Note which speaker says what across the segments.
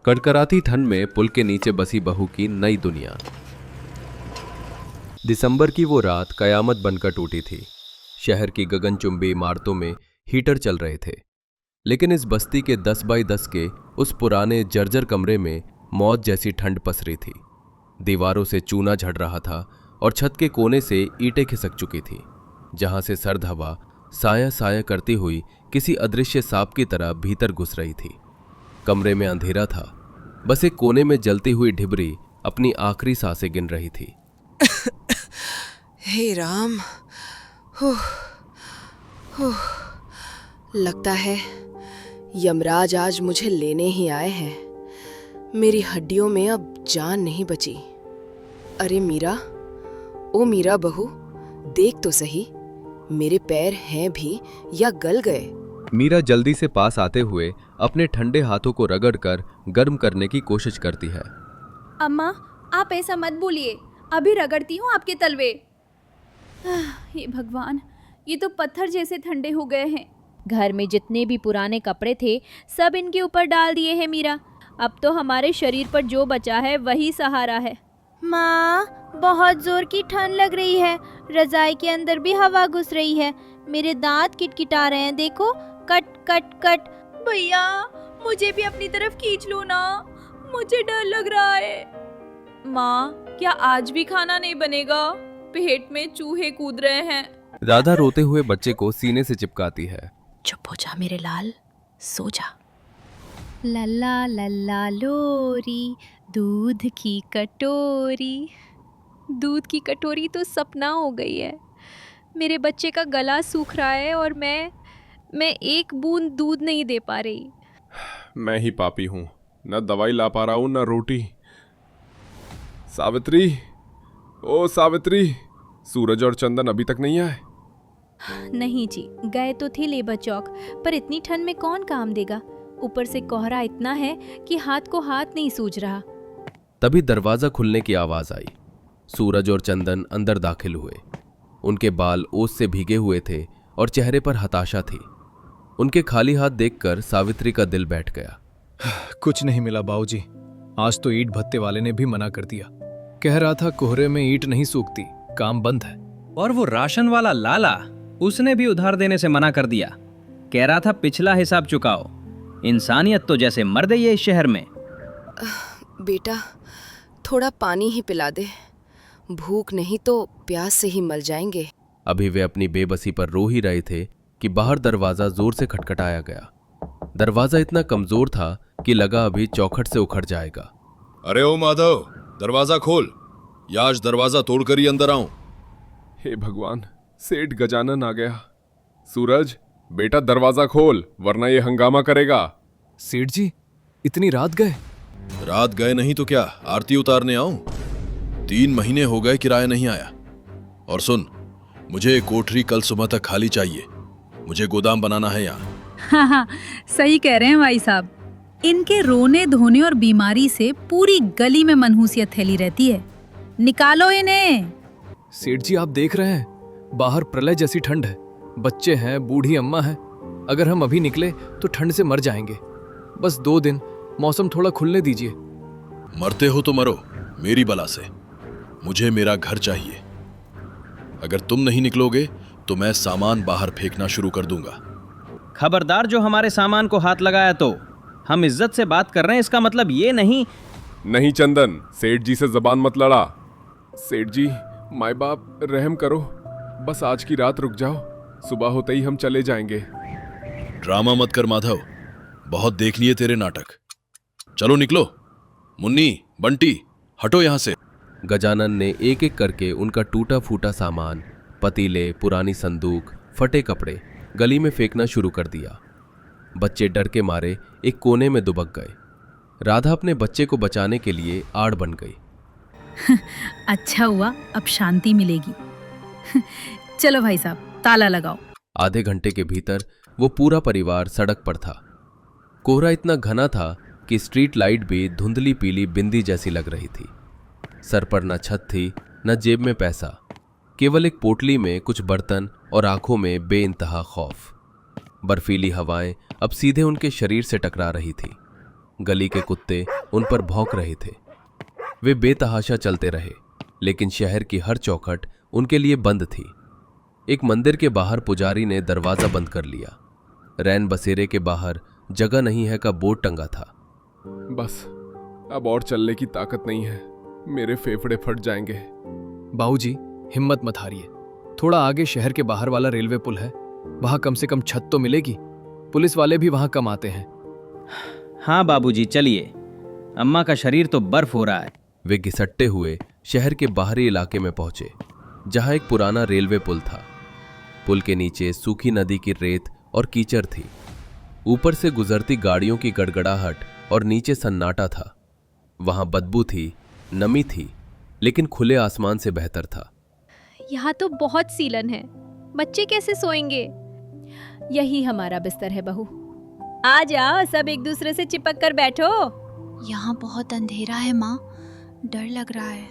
Speaker 1: कड़कड़ाती ठंड में पुल के नीचे बसी बहू की नई दुनिया। दिसंबर की वो रात कयामत बनकर टूटी थी। शहर की गगनचुंबी इमारतों में हीटर चल रहे थे, लेकिन इस बस्ती के 10 बाई 10 के उस पुराने जर्जर कमरे में मौत जैसी ठंड पसरी थी। दीवारों से चूना झड़ रहा था और छत के कोने से ईंटें खिसक चुकी थी, जहां से सर्द हवा साया साया करती हुई किसी अदृश्य सांप की तरह भीतर घुस रही थी। कमरे में अंधेरा था, बस एक कोने में जलती हुई ढिबरी अपनी आखिरी सांसें गिन रही थी।
Speaker 2: हे राम, लगता है यमराज आज मुझे लेने ही आए हैं। मेरी हड्डियों में अब जान नहीं बची। अरे मीरा, ओ मीरा बहू, देख तो सही, मेरे पैर हैं भी या गल गए?
Speaker 1: मीरा जल्दी से पास आते हुए अपने ठंडे हाथों को रगड़कर गर्म करने की कोशिश करती है।
Speaker 3: अम्मा, आप ऐसा मत बोलिए, अभी रगड़ती हूँ आपके तलवे। हे भगवान, ये तो पत्थर जैसे ठंडे हो गए हैं। घर में जितने भी पुराने कपड़े थे सब इनके ऊपर डाल दिए हैं मीरा। अब तो हमारे शरीर पर जो बचा है वही सहारा है।
Speaker 4: माँ, बहुत जोर की ठंड लग रही है। रजाई के अंदर भी हवा घुस रही है। मेरे दांत किटकिटा रहे हैं, देखो, कट कट कट।
Speaker 3: भैया, मुझे भी अपनी तरफ खींच लो ना, मुझे डर लग रहा है। माँ, क्या आज भी खाना नहीं बनेगा? पेट में चूहे कूद रहे हैं।
Speaker 1: राधा रोते हुए बच्चे को सीने से चिपकाती है।
Speaker 2: चुप हो जा मेरे लाल, सो जा।
Speaker 4: लल्ला लल्ला लोरी, दूध की कटोरी।
Speaker 3: दूध की कटोरी तो सपना हो गई है। मेरे बच्चे का गला सूख रहा है और मैं एक बूंद दूध नहीं दे पा रही।
Speaker 5: मैं ही पापी हूँ, न दवाई ला पा रहा हूँ न रोटी। सावित्री, ओ सावित्री, सूरज और चंदन अभी तक नहीं आए?
Speaker 3: नहीं जी, गए तो थे लेबर चौक, पर इतनी ठंड में कौन काम देगा? ऊपर से कोहरा इतना है कि हाथ को हाथ नहीं सूझ रहा।
Speaker 1: तभी दरवाजा खुलने की आवाज आई। सूरज और चंदन अंदर दाखिल हुए। उनके बाल ओस से भीगे हुए थे और चेहरे पर हताशा थी। उनके खाली हाथ देखकर सावित्री का दिल बैठ गया।
Speaker 6: कुछ नहीं मिला बाबूजी, आज तो ईंट भत्ते वाले ने भी मना कर दिया। कह रहा था कोहरे में ईंट नहीं सूखती, काम बंद है।
Speaker 7: और वो राशन वाला लाला, उसने भी उधार देने से मना कर दिया। कह रहा था पिछला हिसाब चुकाओ। इंसानियत तो जैसे मर गई है इस शहर में।
Speaker 2: बेटा, थोड़ा पानी ही पिला दे, भूख नहीं तो प्यास से ही मर जाएंगे।
Speaker 1: अभी वे अपनी बेबसी पर रो ही रहे थे कि बाहर दरवाजा जोर से खटखटाया गया। दरवाजा इतना कमजोर था कि लगा अभी चौखट से उखड़ जाएगा।
Speaker 8: अरे ओ माधव, दरवाजा खोल, या आज दरवाजा तोड़कर ही अंदर आऊं।
Speaker 5: हे भगवान, सेठ गजानन आ गया। सूरज बेटा, दरवाजा खोल, वरना ये हंगामा करेगा।
Speaker 6: सेठ जी, इतनी रात गए?
Speaker 8: रात गए नहीं तो क्या, आरती उतारने आऊं? 3 महीने हो गए किराया नहीं आया। और सुन, मुझे कोठरी कल सुबह तक खाली चाहिए, मुझे गोदाम बनाना है यहाँ।
Speaker 9: हाँ, सही कह रहे हैं भाई साहब। इनके रोने धोने और बीमारी से पूरी गली में मनहूसियत फैली रहती है। निकालो इन्हें।
Speaker 6: सेठ जी, आप देख रहे हैं, बाहर प्रलय जैसी ठंड है। बच्चे हैं, बूढ़ी अम्मा है। अगर हम अभी निकले तो ठंड से मर जाएंगे। बस 2 दिन मौसम थोड़ा खुलने दीजिए।
Speaker 8: मरते हो तो मरो, मेरी बला से। मुझे मेरा घर चाहिए। अगर तुम नहीं निकलोगे तो मैं सामान बाहर फेंकना शुरू कर दूंगा।
Speaker 7: खबरदार, जो हमारे सामान को हाथ लगाया तो। हम इज्जत से बात कर रहे हैं, इसका मतलब ये नहीं।
Speaker 5: नहीं चंदन, सेठ जी से जबान मत लड़ा। सेठ जी, माय बाप, रहम करो, बस आज की रात रुक जाओ, सुबह होते ही हम चले जाएंगे।
Speaker 8: ड्रामा मत कर माधव, बहुत देख लिए तेरे नाटक। चलो निकलो। मुन्नी, बंटी, हटो यहां से।
Speaker 1: गजानन ने एक एक करके उनका टूटा फूटा सामान, पतीले, पुरानी संदूक, फटे कपड़े गली में फेंकना शुरू कर दिया। बच्चे डर के मारे एक कोने में दुबक गए। राधा अपने बच्चे को बचाने के लिए आड़ बन गई।
Speaker 9: अच्छा हुआ, अब शांति मिलेगी। चलो भाई साहब, ताला लगाओ।
Speaker 1: आधे घंटे के भीतर वो पूरा परिवार सड़क पर था। कोहरा इतना घना था कि स्ट्रीट लाइट भी धुंधली पीली बिंदी जैसी लग रही थी। सर पर न छत थी न जेब में पैसा, केवल एक पोटली में कुछ बर्तन और आंखों में बेइंतहा खौफ। बर्फीली हवाएं अब सीधे उनके शरीर से टकरा रही थी। गली के कुत्ते उन पर भौंक रहे थे। वे बेतहाशा चलते रहे, लेकिन शहर की हर चौखट उनके लिए बंद थी। एक मंदिर के बाहर पुजारी ने दरवाजा बंद कर लिया। रैन बसेरे के बाहर जगह नहीं है का बोर्ड टंगा था।
Speaker 5: बस अब और चलने की ताकत नहीं है, मेरे फेफड़े फट जाएंगे।
Speaker 6: बाबूजी, हिम्मत मत हारिए। थोड़ा आगे शहर के बाहर वाला रेलवे पुल है, वहां कम से कम छत तो मिलेगी। पुलिस वाले भी वहां कम आते हैं।
Speaker 7: हाँ बाबूजी, चलिए, अम्मा का शरीर तो बर्फ हो रहा है।
Speaker 1: वे घिसटते हुए शहर के बाहरी इलाके में पहुंचे, जहां एक पुराना रेलवे पुल था। पुल के नीचे सूखी नदी की रेत और कीचड़ थी। ऊपर से गुजरती गाड़ियों की गड़गड़ाहट और नीचे सन्नाटा था। वहां बदबू थी, नमी थी, लेकिन खुले आसमान से बेहतर था।
Speaker 3: यहाँ तो बहुत सीलन है, बच्चे कैसे सोएंगे? यही हमारा बिस्तर है बहू। आ जाओ, सब एक दूसरे से चिपक कर बैठो।
Speaker 4: यहाँ बहुत अंधेरा है माँ, डर लग रहा है।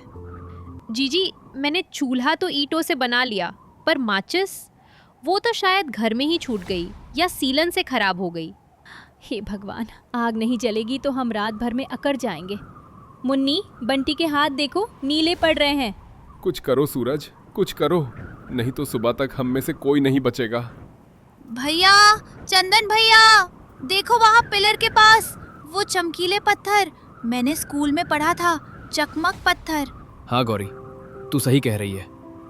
Speaker 3: जीजी, मैंने चूल्हा तो ईंटों से बना लिया, पर माचिस वो तो शायद घर में ही छूट गई या सीलन से खराब हो गई। हे भगवान, आग नहीं जलेगी तो हम रात भर में अकड़ जाएंगे। मुन्नी, बंटी के हाथ देखो, नीले पड़ रहे हैं।
Speaker 5: कुछ करो सूरज, कुछ करो, नहीं तो सुबह तक हम में से कोई नहीं बचेगा।
Speaker 4: भैया, चंदन भैया, देखो वहाँ पिलर के पास वो चमकीले पत्थर, मैंने स्कूल में पढ़ा था, चकमक पत्थर।
Speaker 6: हाँ गौरी, तू सही कह रही है।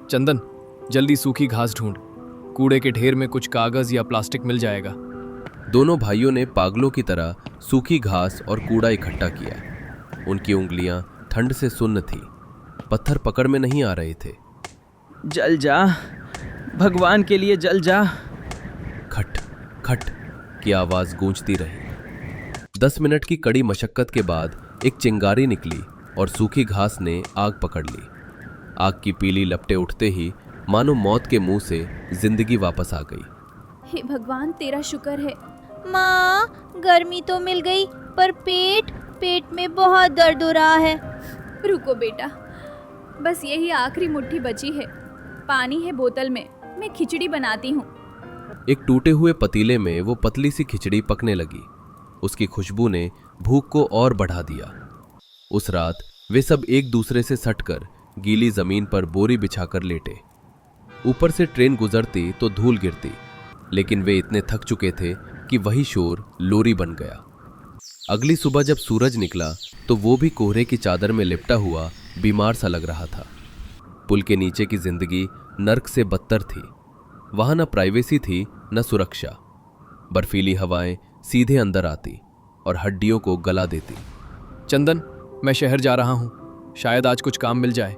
Speaker 6: चंदन, जल्दी सूखी घास ढूंढ, कूड़े के ढेर में कुछ कागज या प्लास्टिक मिल जाएगा।
Speaker 1: दोनों भाइयों ने पागलों की तरह सूखी घास और कूड़ा इकट्ठा किया। उनकी उंगलियां ठंड से सुन्न थी, पत्थर पकड़ में नहीं आ रहे थे।
Speaker 7: जल जा, भगवान के लिए जल जा।
Speaker 1: खट खट की आवाज गूंजती रही। 10 मिनट की कड़ी मशक्कत के बाद एक चिंगारी निकली और सूखी घास ने आग पकड़ ली। आग की पीली लपटें उठते ही मानो मौत के मुंह से जिंदगी वापस आ गई।
Speaker 3: हे भगवान, तेरा शुक्र है।
Speaker 4: माँ, गर्मी तो मिल गई, पर पेट में बहुत दर्द हो रहा है।
Speaker 3: रुको बेटा, बस यही आखिरी मुट्ठी बची है। पानी है बोतल में, मैं खिचड़ी बनाती हूँ।
Speaker 1: एक टूटे हुए पतीले में वो पतली सी खिचड़ी पकने लगी। उसकी खुशबू ने भूख को और बढ़ा दिया। उस रात वे सब एक दूसरे से सटकर गीली जमीन पर बोरी बिछाकर लेटे। ऊपर से ट्रेन गुजरती तो धूल गिरती, लेकिन वे इतने थक चुके थे कि वही शोर लोरी बन गया। अगली सुबह जब सूरज निकला तो वो भी कोहरे की चादर में लिपटा हुआ बीमार सा लग रहा था। पुल के नीचे की जिंदगी नर्क से बदतर थी। वहां न प्राइवेसी थी, न सुरक्षा। बर्फीली हवाएं सीधे अंदर आती और हड्डियों को गला देती।
Speaker 6: चंदन, मैं शहर जा रहा हूँ, शायद आज कुछ काम मिल जाए।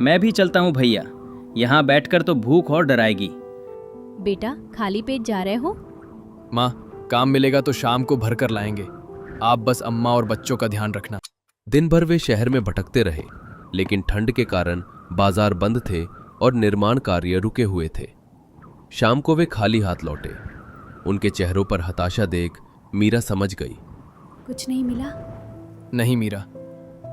Speaker 7: मैं भी चलता हूँ भैया, यहाँ बैठकर तो भूख और डराएगी।
Speaker 3: बेटा, खाली पेट जा रहे हो?
Speaker 6: माँ, काम मिलेगा तो शाम को भर कर लाएंगे। आप बस अम्मा और बच्चों का ध्यान रखना।
Speaker 1: दिन भर वे शहर में भटकते रहे, लेकिन ठंड के कारण बाजार बंद थे और निर्माण कार्य रुके हुए थे। शाम को वे खाली हाथ लौटे। उनके चेहरों पर हताशा देख मीरा समझ गई।
Speaker 3: कुछ नहीं मिला?
Speaker 6: नहीं मीरा,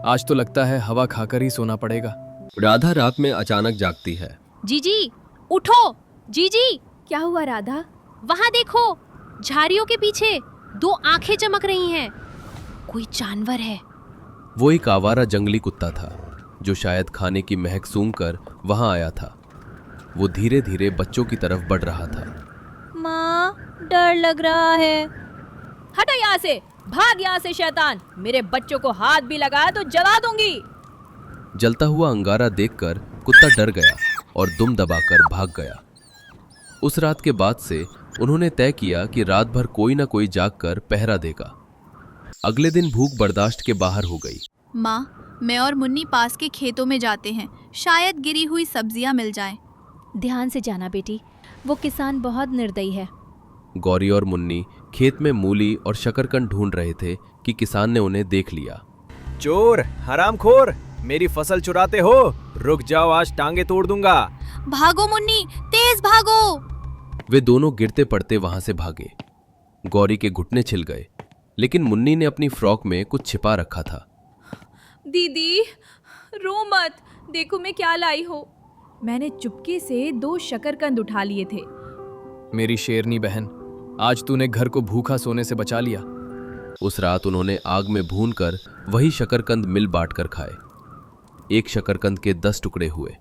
Speaker 6: आज तो लगता है हवा खाकर ही सोना पड़ेगा।
Speaker 1: राधा रात में अचानक जागती है।
Speaker 3: जीजी, उठो। जीजी, क्या हुआ राधा? वहां देखो, झाड़ियों के पीछे 2 आंखें चमक रही हैं।
Speaker 4: कोई जानवर है।
Speaker 1: वो एक आवारा जंगली कुत्ता था, जो शायद खाने की महक सूंघकर वहां आया था। वो धीरे धीरे बच्चों की तरफ बढ़ रहा था।
Speaker 4: माँ, डर लग रहा है।
Speaker 3: हटो यहाँ से, भाग यहाँ से शैतान। मेरे बच्चों को हाथ भी लगाया तो जला दूंगी।
Speaker 1: जलता हुआ अंगारा देखकर कुत्ता डर गया और दुम दबाकर भाग गया। उस रात के बाद से उन्होंने तय किया कि रात भर कोई ना कोई जागकर पहरा देगा। अगले दिन भूख बर्दाश्त के बाहर हो गई।
Speaker 10: माँ, मैं और मुन्नी पास के खेतों में जाते हैं, शायद गिरी हुई सब्जियां मिल जाएं।
Speaker 3: ध्यान से जाना बेटी, वो किसान बहुत निर्दयी है।
Speaker 1: गौरी और मुन्नी खेत में मूली और शकरकंद ढूंढ रहे थे कि किसान ने उन्हें देख लिया।
Speaker 11: चोर, हरामखोर, मेरी फसल चुराते हो? रुक जाओ, आज टांगे तोड़ दूंगा।
Speaker 10: भागो मुन्नी, तेज भागो।
Speaker 1: वे दोनों गिरते पड़ते वहां से भागे। गौरी के घुटने छिल गए, लेकिन मुन्नी ने अपनी फ्रॉक में कुछ छिपा रखा था।
Speaker 3: दीदी, रो मत, देखो मैं क्या लाई हूँ। मैंने चुपके से 2 शकरकंद उठा लिए थे।
Speaker 6: मेरी शेरनी बहन, आज तूने घर को भूखा सोने से बचा लिया।
Speaker 1: उस रात उन्होंने आग में भूनकर वही शकरकंद मिल बांटकर खाए। एक शकरकंद के 10 टुकड़े हुए।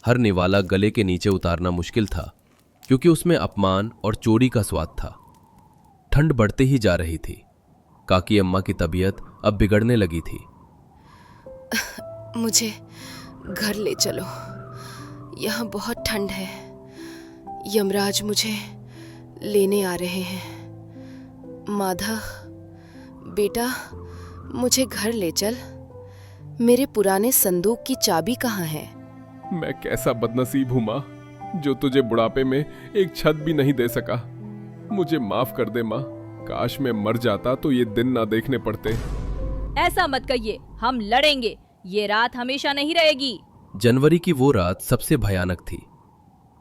Speaker 1: हर निवाला गले के नीचे उतारना मुश्किल था, क्योंकि उसमें अपमान और चोरी का स्वाद था। ठंड बढ़ते ही जा रही थी। काकी अम्मा की तबीयत अब बिगड़ने लगी थी।
Speaker 2: मुझे घर ले चलो, यहाँ बहुत ठंड है। यमराज मुझे लेने आ रहे हैं। माधा बेटा, मुझे घर ले चल। मेरे पुराने संदूक की चाबी कहाँ है?
Speaker 5: मैं कैसा बदनसीब हूँ माँ, जो तुझे बुढ़ापे में एक छत भी नहीं दे सका। मुझे माफ कर दे माँ, काश मैं मर जाता तो ये दिन ना देखने पड़ते।
Speaker 3: ऐसा मत कहिए, हम लड़ेंगे। ये रात हमेशा नहीं रहेगी।
Speaker 1: जनवरी की वो रात सबसे भयानक थी।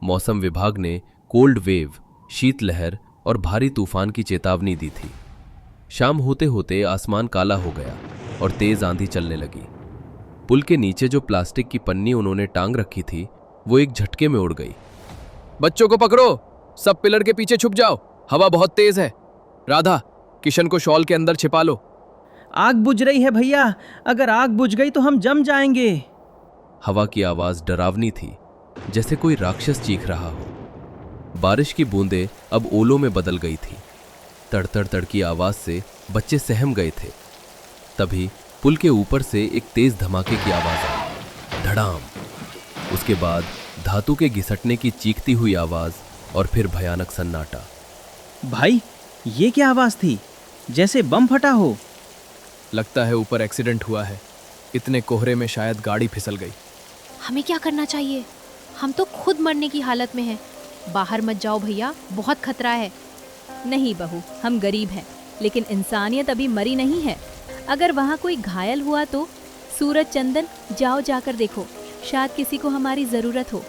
Speaker 1: मौसम विभाग ने कोल्ड वेव, शीतलहर और भारी तूफान की चेतावनी दी थी। शाम होते होते आसमान काला हो गया और तेज आंधी चलने लगी। पुल के नीचे जो प्लास्टिक की पन्नी उन्होंने टांग रखी थी, वो एक झटके में उड़ गई।
Speaker 6: बच्चों को पकड़ो, सब पिलर के पीछे छुप जाओ, हवा बहुत तेज है। राधा, किशन को शॉल के अंदर छिपा लो।
Speaker 7: आग बुझ रही है भैया, अगर आग बुझ गई तो हम जम जाएंगे।
Speaker 1: हवा की आवाज डरावनी थी, जैसे कोई राक्षस चीख रहा हो। बारिश की बूंदें अब ओलों में बदल गई थी। तड़तड़ तड़की आवाज से बच्चे सहम गए थे। तभी पुल के ऊपर से एक तेज धमाके की आवाज आई, धड़ाम। उसके बाद धातु के घिसटने की चीखती हुई आवाज और फिर भयानक सन्नाटा।
Speaker 7: भाई, ये क्या आवाज थी? जैसे बम फटा हो।
Speaker 6: लगता है ऊपर एक्सीडेंट हुआ है। इतने कोहरे में शायद गाड़ी फिसल गई।
Speaker 4: हमें क्या करना चाहिए? हम तो खुद मरने की हालत में हैं। बाहर मत जाओ भैया, बहुत खतरा है।
Speaker 3: नहीं बहू, हम गरीब हैं, लेकिन इंसानियत अभी मरी नहीं है। अगर वहाँ कोई घायल हुआ तो सूरज, चंदन, जाओ जाकर देखो, शायद किसी को हमारी जरूरत हो।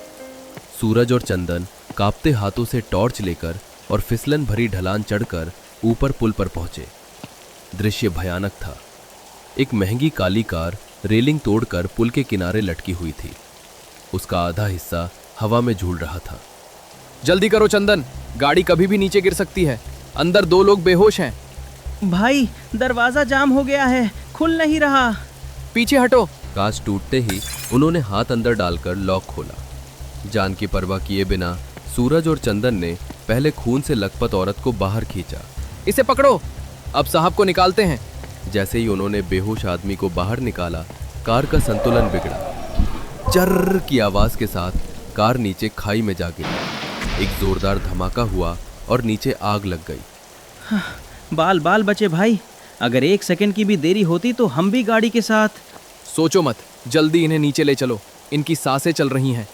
Speaker 1: सूरज और चंदन कांपते हाथों से टॉर्च लेकर और फिसलन भरी ढलान चढ़कर ऊपर पुल पर पहुंचे। दृश्य भयानक था। एक महंगी काली कार रेलिंग तोड़कर पुल के किनारे लटकी हुई थी। उसका आधा हिस्सा हवा में झूल रहा था।
Speaker 6: जल्दी करो चंदन, गाड़ी कभी भी नीचे गिर सकती है। अंदर 2 लोग बेहोश हैं।
Speaker 7: भाई, दरवाजा जाम हो गया है, खुल नहीं रहा।
Speaker 6: पीछे हटो।
Speaker 1: कांच टूटते ही उन्होंने हाथ अंदर डालकर लॉक खोला। जान की परवाह किए बिना सूरज और चंदन ने पहले खून से लथपथ औरत को बाहर खींचा।
Speaker 6: इसे पकड़ो, अब साहब को निकालते हैं।
Speaker 1: जैसे ही उन्होंने बेहोश आदमी को बाहर निकाला, कार का संतुलन बिगड़ा। चर्र की आवाज के साथ कार नीचे खाई में जा गिरी। एक जोरदार धमाका हुआ और नीचे आग लग गई।
Speaker 7: बाल बाल बचे भाई, अगर 1 सेकंड की भी देरी होती तो हम भी गाड़ी के साथ।
Speaker 6: सोचो मत, जल्दी इन्हें नीचे ले चलो, इनकी सांसें चल रही हैं।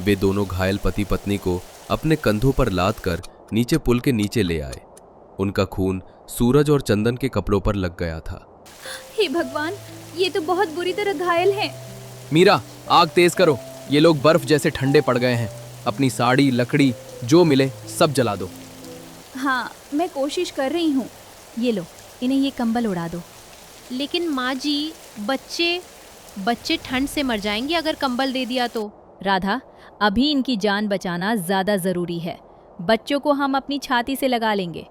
Speaker 1: वे दोनों घायल पति पत्नी को अपने कंधों पर लाद कर नीचे पुल के नीचे ले आए। उनका खून सूरज और चंदन के कपड़ों पर लग गया था।
Speaker 3: हे भगवान, ये तो बहुत बुरी तरह घायल हैं।
Speaker 6: मीरा, आग तेज करो, ये लोग बर्फ जैसे ठंडे पड़ गए हैं। अपनी साड़ी, लकड़ी जो मिले सब जला दो।
Speaker 3: हाँ, मैं कोशिश कर रही हूँ। ये लो, इन्हें ये कंबल उड़ा दो।
Speaker 4: लेकिन माँ जी, बच्चे ठंड से मर जाएंगे अगर कंबल दे दिया तो।
Speaker 3: राधा, अभी इनकी जान बचाना ज्यादा जरूरी है। बच्चों को हम अपनी छाती से लगा लेंगे।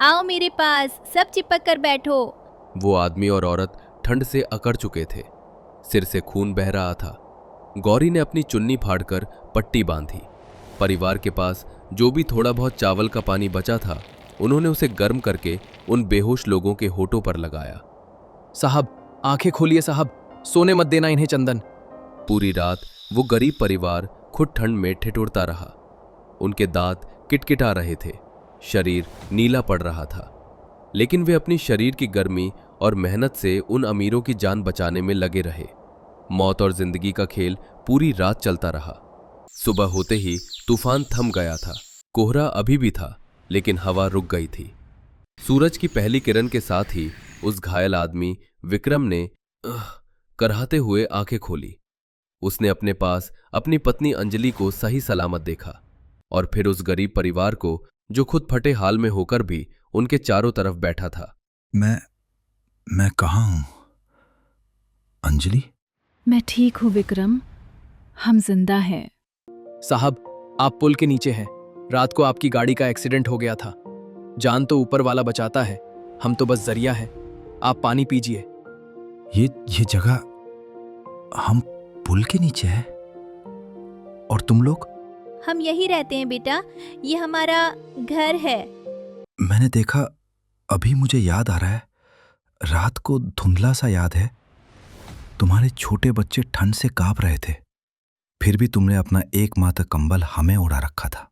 Speaker 4: आओ मेरे पास, सब चिपक कर बैठो।
Speaker 1: वो आदमी और औरत ठंड से अकड़ चुके थे। सिर से खून बह रहा था। गौरी ने अपनी चुन्नी फाड़कर पट्टी बांधी। परिवार के पास जो भी थोड़ा बहुत चावल का पानी बचा था, उन्होंने उसे गर्म करके उन बेहोश लोगों के होठों पर लगाया।
Speaker 6: साहब, आंखें खोलिए साहब, सोने मत देना इन्हें चंदन।
Speaker 1: पूरी रात वो गरीब परिवार खुद ठंड में ठिठुरता रहा। उनके दांत किटकिटा रहे थे, शरीर नीला पड़ रहा था, लेकिन वे अपनी शरीर की गर्मी और मेहनत से उन अमीरों की जान बचाने में लगे रहे। मौत और जिंदगी का खेल पूरी रात चलता रहा। सुबह होते ही तूफान थम गया था। कोहरा अभी भी था, लेकिन हवा रुक गई थी। सूरज की पहली किरण के साथ ही उस घायल आदमी विक्रम ने कराहते हुए आंखें खोली। उसने अपने पास अपनी पत्नी अंजलि को सही सलामत देखा और फिर उस गरीब परिवार को जो खुद फटे हाल में होकर भी उनके चारों तरफ बैठा था।
Speaker 8: मैं कहाँ हूं? अंजलि?
Speaker 9: मैं ठीक हूँ विक्रम, हम जिंदा हैं।
Speaker 6: साहब, आप पुल के नीचे हैं। रात को आपकी गाड़ी का एक्सीडेंट हो गया था। जान तो ऊपर वाला बचाता है, हम तो बस जरिया हैं। आप पानी पीजिए।
Speaker 12: ये जगह, हम पुल के नीचे है और तुम लोग?
Speaker 4: हम यही रहते हैं बेटा, ये हमारा घर है।
Speaker 12: मैंने देखा, अभी मुझे याद आ रहा है, रात को धुंधला सा याद है, तुम्हारे छोटे बच्चे ठंड से कांप रहे थे, फिर भी तुमने अपना एकमात्र कंबल हमें ओढ़ा रखा था।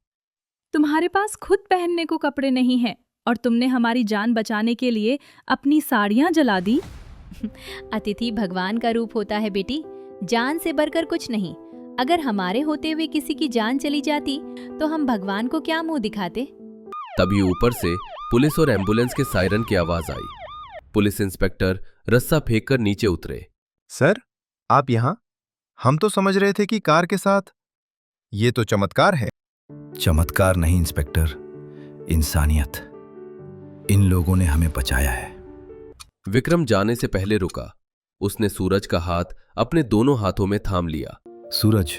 Speaker 9: तुम्हारे पास खुद पहनने को कपड़े नहीं हैं और तुमने हमारी जान बचाने के लिए अपनी साड़ियां जला दी।
Speaker 3: अतिथि भगवान का रूप होता है बेटी, जान से बढ़कर कुछ नहीं। अगर हमारे होते हुए किसी की जान चली जाती तो हम भगवान को क्या मुंह दिखाते।
Speaker 1: तभी ऊपर से पुलिस और एम्बुलेंस के सायरन की आवाज आई। पुलिस इंस्पेक्टर रस्सा फेंककर नीचे उतरे।
Speaker 13: सर, आप यहाँ? हम तो समझ रहे थे कि कार के साथ। ये तो चमत्कार है।
Speaker 12: चमत्कार नहीं इंस्पेक्टर, इंसानियत। इन लोगों ने हमें बचाया है।
Speaker 1: विक्रम जाने से पहले रुका। उसने सूरज का हाथ अपने दोनों हाथों में थाम लिया।
Speaker 12: सूरज,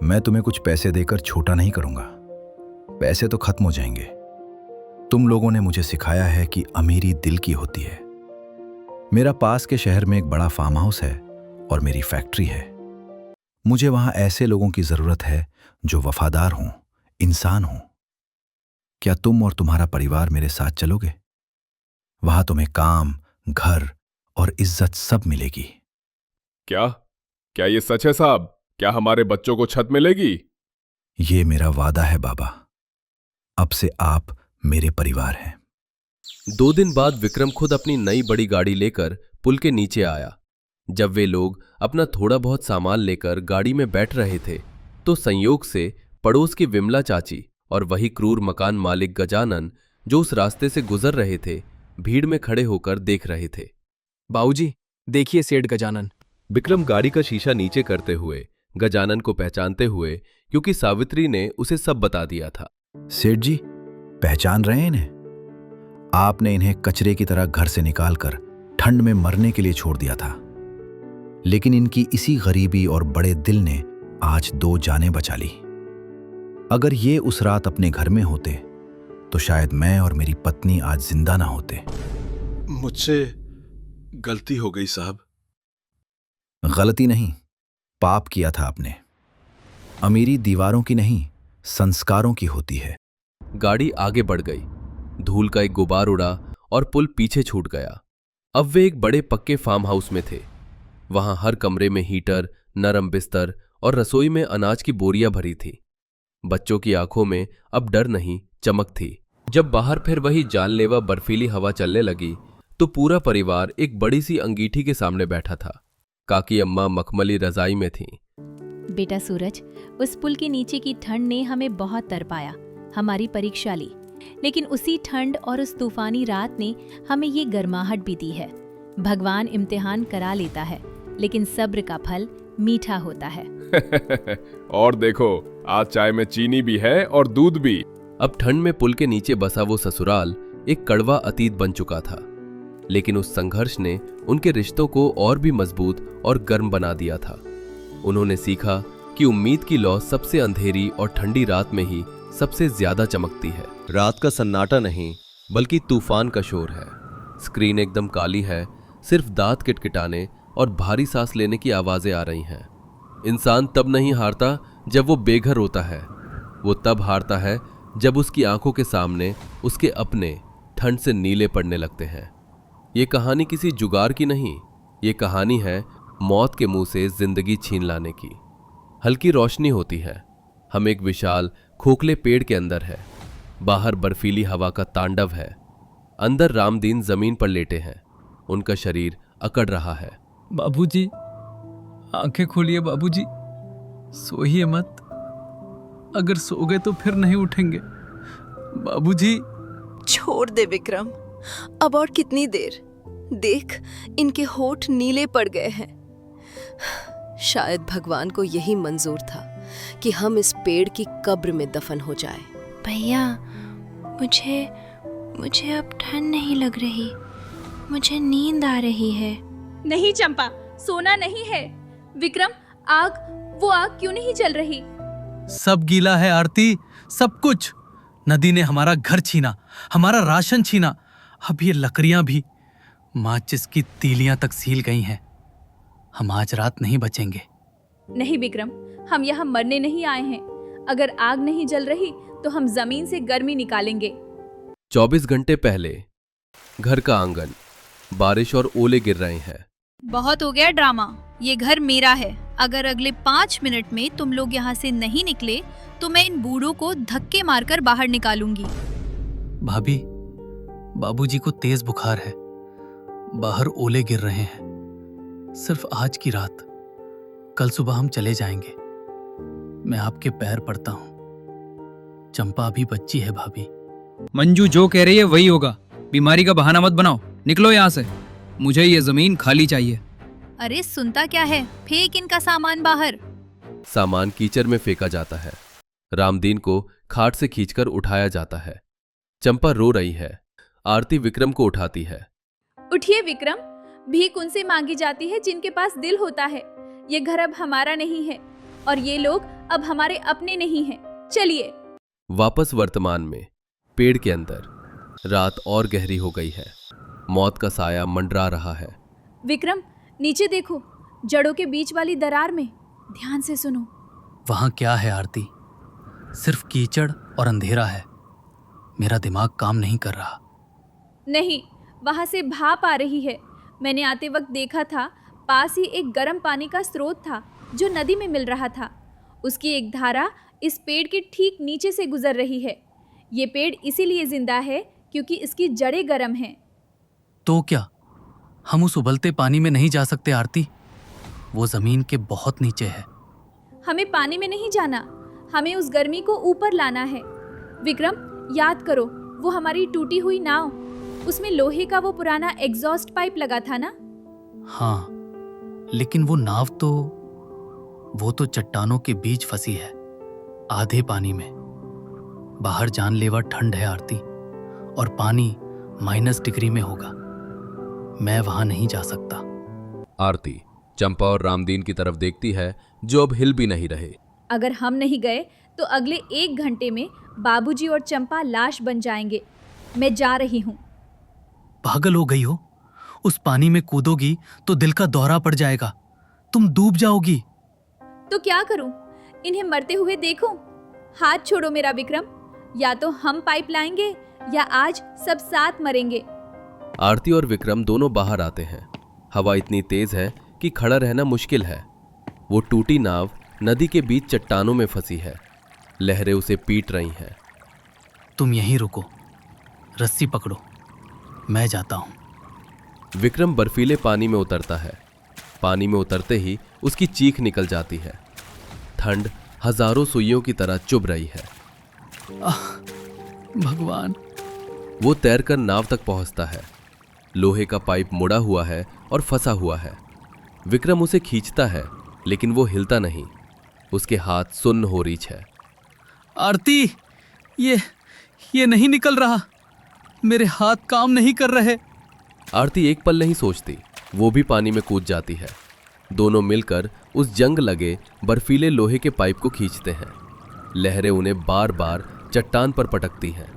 Speaker 12: मैं तुम्हें कुछ पैसे देकर छोटा नहीं करूंगा। पैसे तो खत्म हो जाएंगे। तुम लोगों ने मुझे सिखाया है कि अमीरी दिल की होती है। मेरा पास के शहर में एक बड़ा फार्म हाउस है और मेरी फैक्ट्री है। मुझे वहां ऐसे लोगों की जरूरत है जो वफादार हों, इंसान हों। क्या तुम और तुम्हारा परिवार मेरे साथ चलोगे? वहां तुम्हें काम, घर और इज्जत सब मिलेगी।
Speaker 5: क्या ये सच है साहब? क्या हमारे बच्चों को छत मिलेगी?
Speaker 12: ये मेरा वादा है बाबा। अब से आप मेरे परिवार हैं।
Speaker 1: 2 दिन बाद विक्रम खुद अपनी नई बड़ी गाड़ी लेकर पुल के नीचे आया। जब वे लोग अपना थोड़ा बहुत सामान लेकर गाड़ी में बैठ रहे थे तो संयोग से पड़ोस की विमला चाची और वही क्रूर मकान मालिक गजानन, जो उस रास्ते से गुजर रहे थे, भीड़ में खड़े होकर देख रहे थे।
Speaker 6: बाबूजी, देखिए सेठ गजानन।
Speaker 1: विक्रम गाड़ी का शीशा नीचे करते हुए गजानन को पहचानते हुए, क्योंकि सावित्री ने उसे सब बता दिया था।
Speaker 12: सेठ जी, पहचान रहे हैं इन्हें? आपने इन्हें कचरे की तरह घर से निकालकर ठंड में मरने के लिए छोड़ दिया था, लेकिन इनकी इसी गरीबी और बड़े दिल ने आज 2 जानें बचा ली। अगर ये उस रात अपने घर में होते तो शायद मैं और मेरी पत्नी आज जिंदा ना होते।
Speaker 8: मुझसे गलती हो गई साहब।
Speaker 12: गलती नहीं, पाप किया था आपने। अमीरी दीवारों की नहीं, संस्कारों की होती है।
Speaker 1: गाड़ी आगे बढ़ गई। धूल का एक गुबार उड़ा और पुल पीछे छूट गया। अब वे एक बड़े पक्के फार्म हाउस में थे। वहां हर कमरे में हीटर, नरम बिस्तर और रसोई में अनाज की बोरियां भरी थी। बच्चों की आंखों में अब डर नहीं, चमक थी। जब बाहर फिर वही जानलेवा बर्फीली हवा चलने लगी तो पूरा परिवार एक बड़ी सी अंगीठी के सामने बैठा था। काकी अम्मा मखमली रजाई में थीं।
Speaker 3: बेटा सूरज, उस पुल के नीचे की ठंड ने हमें बहुत तरपाया, हमारी परीक्षा ली। लेकिन उसी ठंड और उस तूफानी रात ने हमें ये गर्माहट भी दी है। भगवान इम्तिहान करा लेता है, लेकिन सब्र का फल मीठा होता है।
Speaker 5: और देखो, आज चाय में चीनी भी है और दूध भी।
Speaker 1: अब ठंड में पुल के नीचे बसा वो ससुराल एक कड़वा अतीत बन चुका था, लेकिन उस संघर्ष ने उनके रिश्तों को और भी मजबूत और गर्म बना दिया था। उन्होंने सीखा कि उम्मीद की लौ सबसे अंधेरी और ठंडी रात में ही सबसे ज्यादा चमकती है। रात का सन्नाटा नहीं, बल्कि तूफान का शोर है। स्क्रीन एकदम काली है, सिर्फ दांत किटकिटाने और भारी सांस लेने की आवाजें आ रही हैं। इंसान तब नहीं हारता जब वो बेघर होता है, वो तब हारता है जब उसकी आंखों के सामने उसके अपने ठंड से नीले पड़ने लगते हैं। ये कहानी किसी जुगार की नहीं, ये कहानी है मौत के मुंह से जिंदगी छीन लाने की। हल्की रोशनी होती है। हम एक विशाल खोखले पेड़ के अंदर है। बाहर बर्फीली हवा का तांडव है। अंदर रामदीन जमीन पर लेटे हैं। उनका शरीर अकड़ रहा है।
Speaker 6: बाबूजी, आंखें खोलिए बाबूजी, सोइए मत। अगर सो गए तो फिर नहीं उठेंगे। बाबूजी।
Speaker 2: छोड़ दे विक्रम, अब और कितनी देर? देख, इनके होठ नीले पड़ गए हैं। शायद भगवान को यही मंजूर था कि हम इस पेड़ की कब्र में दफन हो जाए।
Speaker 4: भैया, मुझे अब ठंड नहीं लग रही, मुझे नींद आ रही है।
Speaker 3: नहीं चंपा, सोना नहीं है। विक्रम, वो आग क्यों नहीं जल रही?
Speaker 6: सब गीला है आरती, सब कुछ। नदी ने हमारा घर छीना, हमारा राशन छीना, अब ये लकड़ियां भी माचिस की तीलियां तक सील गई हैं। हम आज रात नहीं बचेंगे।
Speaker 3: नहीं विक्रम, हम यहाँ मरने नहीं आए हैं। अगर आग नहीं जल रही तो हम जमीन से गर्मी निकालेंगे।
Speaker 1: 24 घंटे पहले घर का आंगन, बारिश और ओले गिर रहे हैं।
Speaker 10: बहुत हो गया ड्रामा, ये घर मेरा है। अगर अगले 5 मिनट में तुम लोग यहाँ से नहीं निकले तो मैं इन बूढ़ों को धक्के मारकर बाहर निकालूंगी।
Speaker 6: भाभी, बाबूजी को तेज बुखार है, बाहर ओले गिर रहे हैं। सिर्फ आज की रात, कल सुबह हम चले जाएंगे। मैं आपके पैर पड़ता हूँ। चंपा अभी बच्ची है भाभी।
Speaker 7: मंजू जो कह रही है वही होगा। बीमारी का बहाना मत बनाओ, निकलो यहाँ से। मुझे ये जमीन खाली चाहिए।
Speaker 10: अरे सुनता क्या है, फेंक इनका सामान बाहर।
Speaker 1: सामान कीचड़ में फेंका जाता है। रामदीन को खाट से खींचकर उठाया जाता है। चंपा रो रही है। आरती विक्रम को उठाती है।
Speaker 3: उठिए विक्रम, भीख उनसे मांगी जाती है जिनके पास दिल होता है। ये घर अब हमारा नहीं है और ये लोग अब हमारे अपने नहीं हैं। चलिए।
Speaker 1: वापस वर्तमान में, पेड़ के अंदर रात और गहरी हो गई है। मौत का साया मंडरा रहा है।
Speaker 3: विक्रम, नीचे देखो, जड़ों के बीच वाली दरार में। ध्यान से सुनो।
Speaker 6: वहां क्या है आरती? सिर्फ कीचड़ और अंधेरा है। मेरा दिमाग काम नहीं कर रहा।
Speaker 3: नहीं, वहां से भाप आ रही है। मैंने आते वक्त देखा था, पास ही एक गर्म पानी का स्रोत था जो नदी में मिल रहा था। उसकी एक धारा इस पेड़ के ठीक नीचे से गुजर रही है। ये पेड़ इसीलिए जिंदा है क्योंकि इसकी जड़ें गर्म हैं।
Speaker 6: तो क्या हम उस उबलते पानी में नहीं जा सकते आरती? वो जमीन के बहुत नीचे है।
Speaker 3: हमें पानी में नहीं जाना, हमें उस गर्मी को ऊपर लाना है। विक्रम, याद करो वो हमारी टूटी हुई नाव, उसमें लोहे का वो पुराना एग्जॉस्ट पाइप लगा था ना?
Speaker 6: हाँ, लेकिन वो नाव तो चट्टानों के बीच फंसी है, आधे पानी में। बाहर जानलेवा ठंड है आरती, और पानी -डिग्री में होगा। मैं वहां नहीं जा सकता।
Speaker 1: आरती चंपा और रामदीन की तरफ देखती है जो अब हिल भी नहीं रहे।
Speaker 3: अगर हम नहीं गए तो अगले 1 घंटे में बाबूजी और चंपा लाश बन जाएंगे। मैं जा रही हूँ।
Speaker 6: पागल हो गई हो? उस पानी में कूदोगी तो दिल का दौरा पड़ जाएगा, तुम डूब जाओगी।
Speaker 3: तो क्या करूं? इन्हें मरते हुए देखूं? हाथ छोड़ो मेरा विक्रम, या तो हम पाइप लाएंगे या आज सब साथ मरेंगे।
Speaker 1: आरती और विक्रम दोनों बाहर आते हैं। हवा इतनी तेज है कि खड़ा रहना मुश्किल है। वो टूटी नाव नदी के बीच चट्टानों में फंसी है। लहरें उसे पीट रही हैं।
Speaker 6: तुम यहीं रुको, रस्सी पकड़ो, मैं जाता हूं।
Speaker 1: विक्रम बर्फीले पानी में उतरता है। पानी में उतरते ही उसकी चीख निकल जाती है। ठंड हजारों सुइयों की तरह चुभ रही है।
Speaker 6: भगवान।
Speaker 1: वो तैरकर नाव तक पहुंचता है। लोहे का पाइप मुड़ा हुआ है और फंसा हुआ है। विक्रम उसे खींचता है लेकिन वो हिलता नहीं। उसके हाथ सुन्न हो रीछ है।
Speaker 6: आरती, ये नहीं निकल रहा। मेरे हाथ काम नहीं कर रहे।
Speaker 1: आरती एक पल नहीं सोचती, वो भी पानी में कूद जाती है। दोनों मिलकर उस जंग लगे बर्फीले लोहे के पाइप को खींचते हैं। लहरें उन्हें बार बार चट्टान पर पटकती हैं।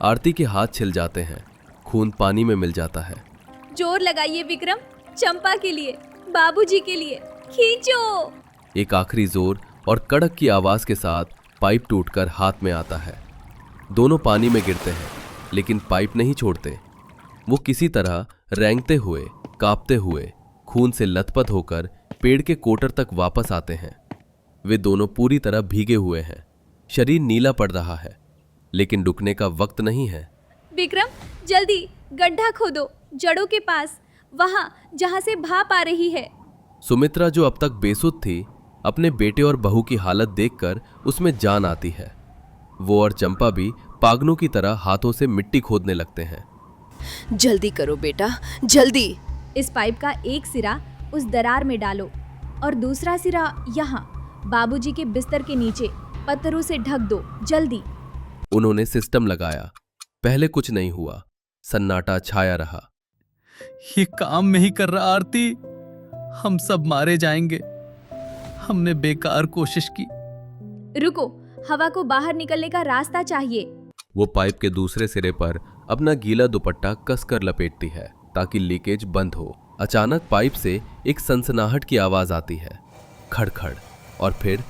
Speaker 1: आरती के हाथ छिल जाते हैं। खून पानी में मिल जाता है।
Speaker 3: जोर लगाइए विक्रम, चंपा के लिए, बाबूजी के लिए, खींचो।
Speaker 1: एक आखिरी जोर और कड़क की आवाज के साथ पाइप टूटकर हाथ में आता है। दोनों पानी में गिरते हैं लेकिन पाइप नहीं छोड़ते। वो किसी तरह रेंगते हुए, कांपते हुए, खून से लथपथ होकर पेड़ के कोटर तक वापस आते हैं। वे दोनों पूरी तरह भीगे हुए हैं। शरीर नीला पड़ रहा है लेकिन रुकने का वक्त नहीं है।
Speaker 3: विक्रम, जल्दी गड्ढा खोदो, जड़ों के पास, वहां जहां से भाप आ रही है।
Speaker 1: सुमित्रा, जो अब तक बेसुध थी, अपने बेटे और बहू की हालत देखकर उसमें जान आती है। वो और चंपा भी पागलों की तरह हाथों से मिट्टी खोदने लगते हैं।
Speaker 2: जल्दी करो बेटा, जल्दी।
Speaker 3: इस पाइप का एक सिरा उस दरार में डालो और दूसरा सिरा यहाँ बाबूजी के बिस्तर के नीचे पत्थरों से ढक दो, जल्दी।
Speaker 1: उन्होंने सिस्टम लगाया। पहले कुछ नहीं हुआ। सन्नाटा छाया रहा।
Speaker 6: ये काम नहीं कर रहा आरती। हम सब मारे जाएंगे। हमने बेकार कोशिश की।
Speaker 3: रुको, हवा को बाहर निकलने का रास्ता चाहिए।
Speaker 1: वो पाइप के दूसरे सिरे पर अपना गीला दुपट्टा कसकर लपेटती है ताकि लीकेज बंद हो। अचानक पाइप से एक सनसनाहट की आवाज आती है, खड़खड़, और फिर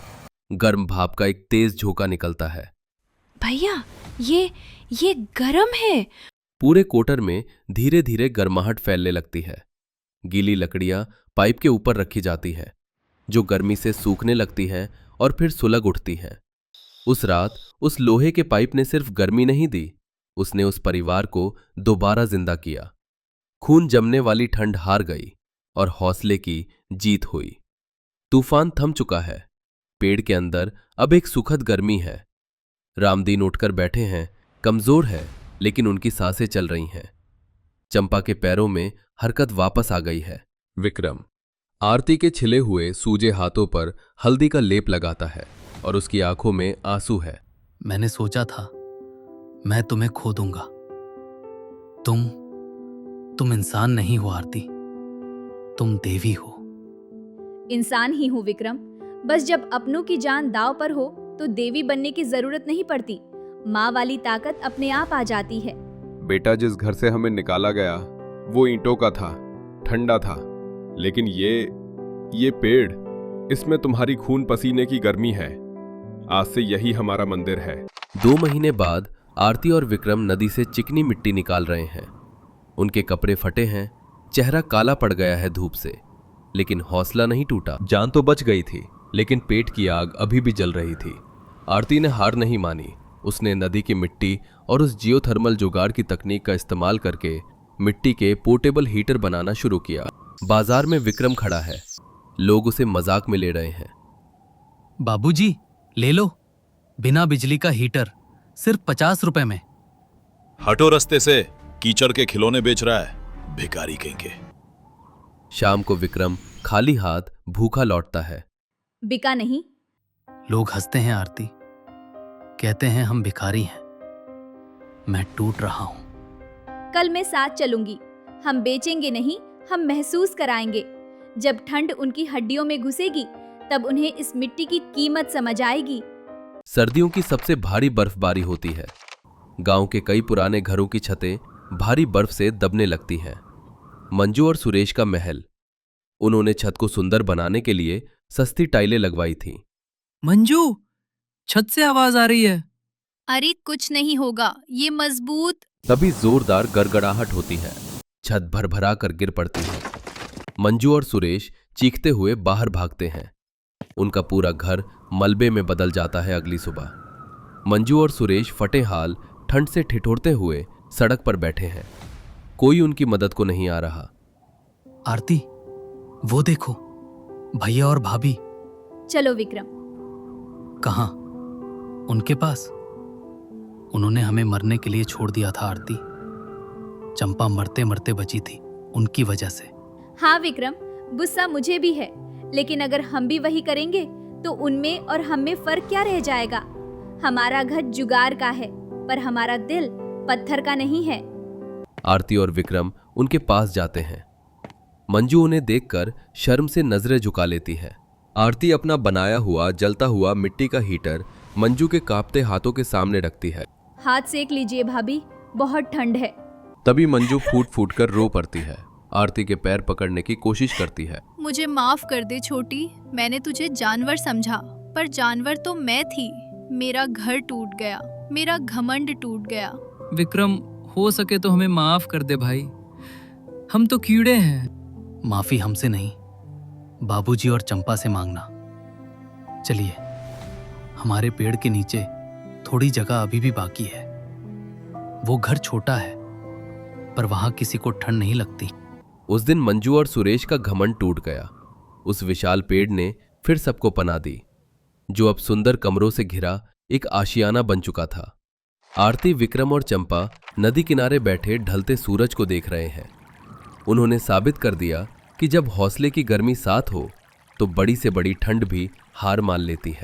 Speaker 1: गर्म भाप का एक तेज झोंका निकलता है।
Speaker 2: भैया, ये गरम है।
Speaker 1: पूरे कोटर में धीरे धीरे गर्माहट फैलने लगती है। गीली लकड़ियां पाइप के ऊपर रखी जाती है, जो गर्मी से सूखने लगती हैं और फिर सुलग उठती हैं। उस रात उस लोहे के पाइप ने सिर्फ गर्मी नहीं दी, उसने उस परिवार को दोबारा जिंदा किया। खून जमने वाली ठंड हार गई और हौसले की जीत हुई। तूफान थम चुका है। पेड़ के अंदर अब एक सुखद गर्मी है। रामदीन उठकर बैठे हैं, कमजोर है लेकिन उनकी सांसें चल रही हैं। चंपा के पैरों में हरकत वापस आ गई है। विक्रम आरती के छिले हुए सूजे हाथों पर हल्दी का लेप लगाता है और उसकी आंखों में आंसू है।
Speaker 6: मैंने सोचा था मैं तुम्हें खो दूंगा। तुम इंसान नहीं हो आरती, तुम देवी हो।
Speaker 3: इंसान ही हूँ विक्रम, बस जब अपनों की जान दांव पर हो तो देवी बनने की जरूरत नहीं पड़ती। माँ वाली ताकत अपने आप आ जाती है।
Speaker 5: बेटा, जिस घर से हमें निकाला गया वो ईंटों का था, ठंडा था, लेकिन ये पेड़, इसमें तुम्हारी खून पसीने की गर्मी है। आज से यही हमारा मंदिर है।
Speaker 1: 2 महीने बाद आरती और विक्रम नदी से चिकनी मिट्टी निकाल रहे हैं। उनके कपड़े फटे हैं, चेहरा काला पड़ गया है धूप से, लेकिन हौसला नहीं टूटा। जान तो बच गई थी, लेकिन पेट की आग अभी भी जल रही थी। आरती ने हार नहीं मानी। उसने नदी की मिट्टी और उस जियोथर्मल जुगाड़ की तकनीक का इस्तेमाल करके मिट्टी के पोर्टेबल हीटर बनाना शुरू किया। बाजार में विक्रम खड़ा है, लोग उसे मजाक में ले रहे हैं।
Speaker 6: बाबूजी, ले लो, बिना बिजली का हीटर, सिर्फ 50 रुपए में।
Speaker 8: हटो रास्ते से, कीचड़ के खिलौने बेच रहा है, भिखारी कहीं के।
Speaker 1: शाम को विक्रम खाली हाथ भूखा लौटता है।
Speaker 3: बिका नहीं।
Speaker 6: लोग हंसते हैं आरती, कहते हैं हम भिखारी हैं। मैं टूट रहा हूं।
Speaker 3: कल मैं साथ चलूंगी। हम बेचेंगे नहीं, हम महसूस कराएंगे। जब ठंड उनकी हड्डियों में घुसेगी तब उन्हें इस मिट्टी की कीमत समझ आएगी।
Speaker 1: सर्दियों की सबसे भारी बर्फबारी होती है। गांव के कई पुराने घरों की छतें भारी बर्फ से दबने लगती हैं। मंजू और सुरेश का महल। उन्होंने छत को सुंदर बनाने के लिए सस्ती टाइलें लगवाई थीं।
Speaker 6: मंजू, छत से आवाज आ रही है।
Speaker 10: अरे कुछ नहीं होगा, ये मजबूत।
Speaker 1: तभी जोरदार गड़गड़ाहट होती है। छत भरभरा कर गिर पड़ती है। मंजू और सुरेश चीखते हुए बाहर भागते हैं। उनका पूरा घर मलबे में बदल जाता है अगली सुबह। मंजू और सुरेश फटे हाल ठंड से ठिठुरते हुए सड़क पर बैठे हैं। कोई उनकी मदद को नहीं आ रहा।
Speaker 6: आरती, वो देखो, भैया और भाभी।
Speaker 3: चलो विक्रम।
Speaker 6: कहाँ? उनके पास। उन्होंने हमें मरने के लिए छोड़ दिया था आरती। चंपा मरते मरते बची थी उनकी वजह से।
Speaker 3: हाँ विक्रम, गुस्सा मुझे भी है, लेकिन अगर हम भी वही करेंगे तो उनमें और हम में फर्क क्या रह जाएगा। हमारा घर जुगाड़ का है, पर हमारा दिल पत्थर का नहीं है।
Speaker 1: आरती और विक्रम उनके पास जाते हैं। मंजू उन्हें देखकर शर्म से नजरें झुका लेती है। आरती अपना बनाया हुआ जलता हुआ मिट्टी का हीटर मंजू के कांपते हाथों के सामने रखती है।
Speaker 3: हाथ सेक लीजिए भाभी, बहुत ठंड है।
Speaker 1: तभी मंजू फूट फूट कर रो पड़ती है। आरती के पैर पकड़ने की कोशिश करती है।
Speaker 10: मुझे माफ कर दे छोटी, मैंने तुझे जानवर समझा, पर जानवर तो मैं थी। मेरा घर टूट गया, मेरा घमंड टूट गया।
Speaker 6: विक्रम, हो सके तो हमें माफ कर दे भाई, हम तो कीड़े हैं। माफी हमसे नहीं, बाबूजी और चंपा से मांगना। चलिए, हमारे पेड़ के नीचे थोड़ी जगह अभी भी बाकी है। वो घर छोटा है, पर वहां किसी को ठंड नहीं लगती।
Speaker 1: उस दिन मंजू और सुरेश का घमंड टूट गया। उस विशाल पेड़ ने फिर सबको पनाह दी, जो अब सुंदर कमरों से घिरा एक आशियाना बन चुका था। आरती, विक्रम और चंपा नदी किनारे बैठे ढलते सूरज को देख रहे हैं। उन्होंने साबित कर दिया कि जब हौसले की गर्मी साथ हो तो बड़ी से बड़ी ठंड भी हार मान लेती है।